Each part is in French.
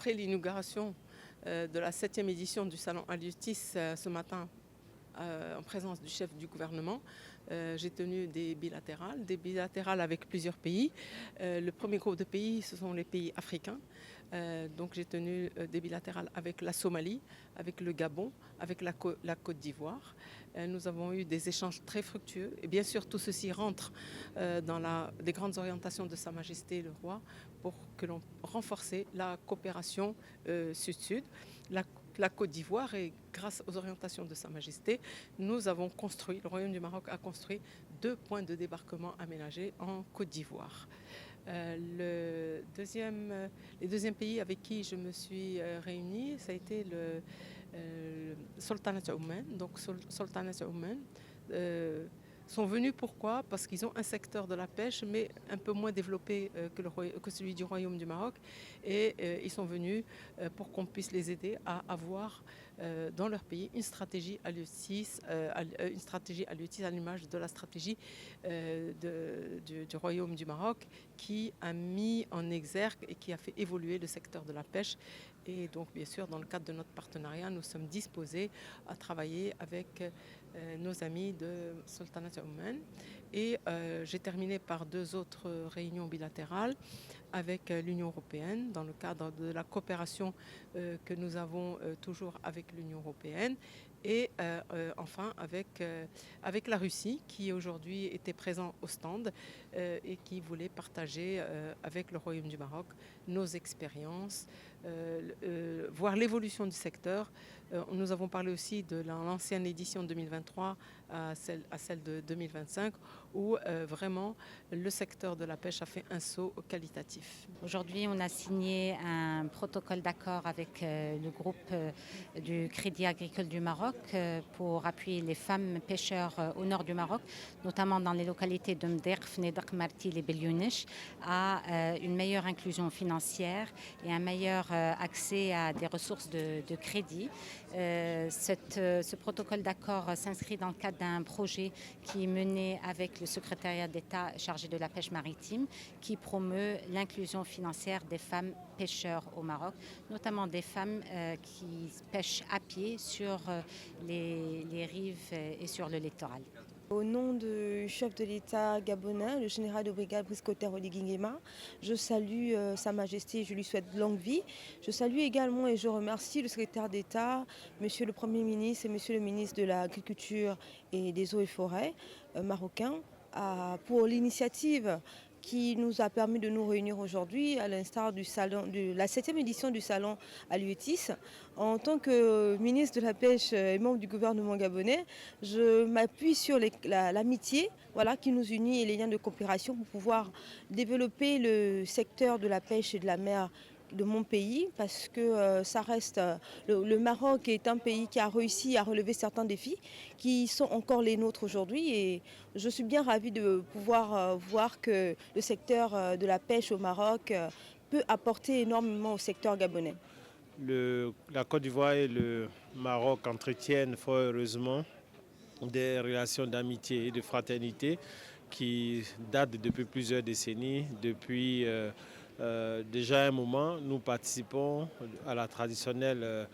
après l'inauguration de la 7e édition du Salon Aliotis ce matin, en présence du chef du gouvernement, j'ai tenu des bilatérales avec plusieurs pays. Le premier groupe de pays, ce sont les pays africains. Donc j'ai tenu des bilatérales avec la Somalie, avec le Gabon, avec la Côte d'Ivoire. Nous avons eu des échanges très fructueux. Et bien sûr, tout ceci rentre dans les grandes orientations de Sa Majesté le Roi pour que l'on renforce la coopération sud-sud. La Côte d'Ivoire, et grâce aux orientations de Sa Majesté, le Royaume du Maroc a construit 2 points de débarquement aménagés en Côte d'Ivoire. Les deuxièmes pays avec qui je me suis réunie, ça a été le Sultanat Oman. Donc Sultanat Oman sont venus pourquoi? Parce qu'ils ont un secteur de la pêche, mais un peu moins développé que celui du Royaume du Maroc. Et ils sont venus pour qu'on puisse les aider à avoir dans leur pays une stratégie halieutique à l'image de la stratégie du Royaume du Maroc, qui a mis en exergue et qui a fait évoluer le secteur de la pêche. Et donc, bien sûr, dans le cadre de notre partenariat, nous sommes disposés à travailler avec nos amis de Sultanat Oman. Et j'ai terminé par 2 autres réunions bilatérales avec l'Union européenne, dans le cadre de la coopération que nous avons toujours avec l'Union européenne. Et enfin avec la Russie, qui aujourd'hui était présent au stand et qui voulait partager avec le Royaume du Maroc nos expériences, voir l'évolution du secteur. Nous avons parlé aussi de l'ancienne édition 2023 à celle de 2025, où vraiment le secteur de la pêche a fait un saut qualitatif. Aujourd'hui, on a signé un protocole d'accord avec le groupe du Crédit agricole du Maroc pour appuyer les femmes pêcheurs au nord du Maroc, notamment dans les localités de Mderf, Fnedaq, Martil et Belyounesh, à une meilleure inclusion financière et un meilleur accès à des ressources de crédit. Ce protocole d'accord s'inscrit dans le cadre d'un projet qui est mené avec le secrétariat d'État chargé de la pêche maritime, qui promeut l'inclusion financière des femmes pêcheurs au Maroc, notamment des femmes qui pêchent à pied sur les rives et sur le littoral. Au nom du chef de l'État gabonais, le général de brigade Brice Clotaire Oligui Nguema, je salue Sa Majesté et je lui souhaite longue vie. Je salue également et je remercie le secrétaire d'État, Monsieur le Premier ministre et Monsieur le ministre de l'Agriculture et des Eaux et Forêts marocain pour l'initiative qui nous a permis de nous réunir aujourd'hui à l'instar de la 7e édition du Salon Aliotis. En tant que ministre de la Pêche et membre du gouvernement gabonais, je m'appuie sur l'amitié qui nous unit et les liens de coopération pour pouvoir développer le secteur de la pêche et de la mer de mon pays, parce que ça reste le Maroc est un pays qui a réussi à relever certains défis qui sont encore les nôtres aujourd'hui, et je suis bien ravie de pouvoir voir que le secteur de la pêche au Maroc peut apporter énormément au secteur gabonais. La Côte d'Ivoire et le Maroc entretiennent fort heureusement des relations d'amitié et de fraternité qui datent depuis plusieurs décennies. Depuis déjà un moment, nous participons à la traditionnelle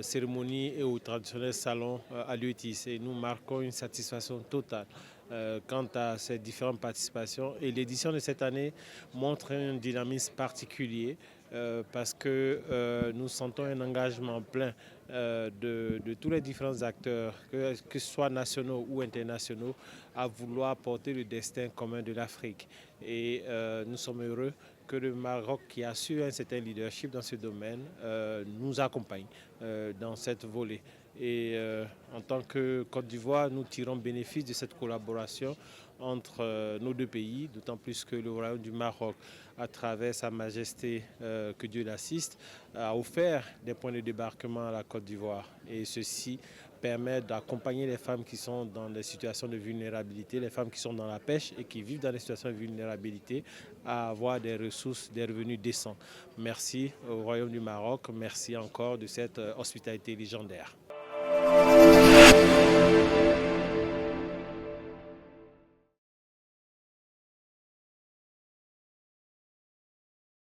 cérémonie et au traditionnel salon Aliotis, et nous marquons une satisfaction totale quant à ces différentes participations. Et l'édition de cette année montre un dynamisme particulier parce que nous sentons un engagement plein de tous les différents acteurs, que ce soit nationaux ou internationaux, à vouloir porter le destin commun de l'Afrique. Et nous sommes heureux que le Maroc, qui assure un certain leadership dans ce domaine, nous accompagne dans cette volée. Et en tant que Côte d'Ivoire, nous tirons bénéfice de cette collaboration entre nos 2 pays, d'autant plus que le Royaume du Maroc, à travers Sa Majesté, que Dieu l'assiste, a offert des points de débarquement à la Côte d'Ivoire. Et ceci permet d'accompagner les femmes qui sont dans des situations de vulnérabilité, les femmes qui sont dans la pêche et qui vivent dans des situations de vulnérabilité, à avoir des ressources, des revenus décents. Merci au Royaume du Maroc, merci encore de cette hospitalité légendaire.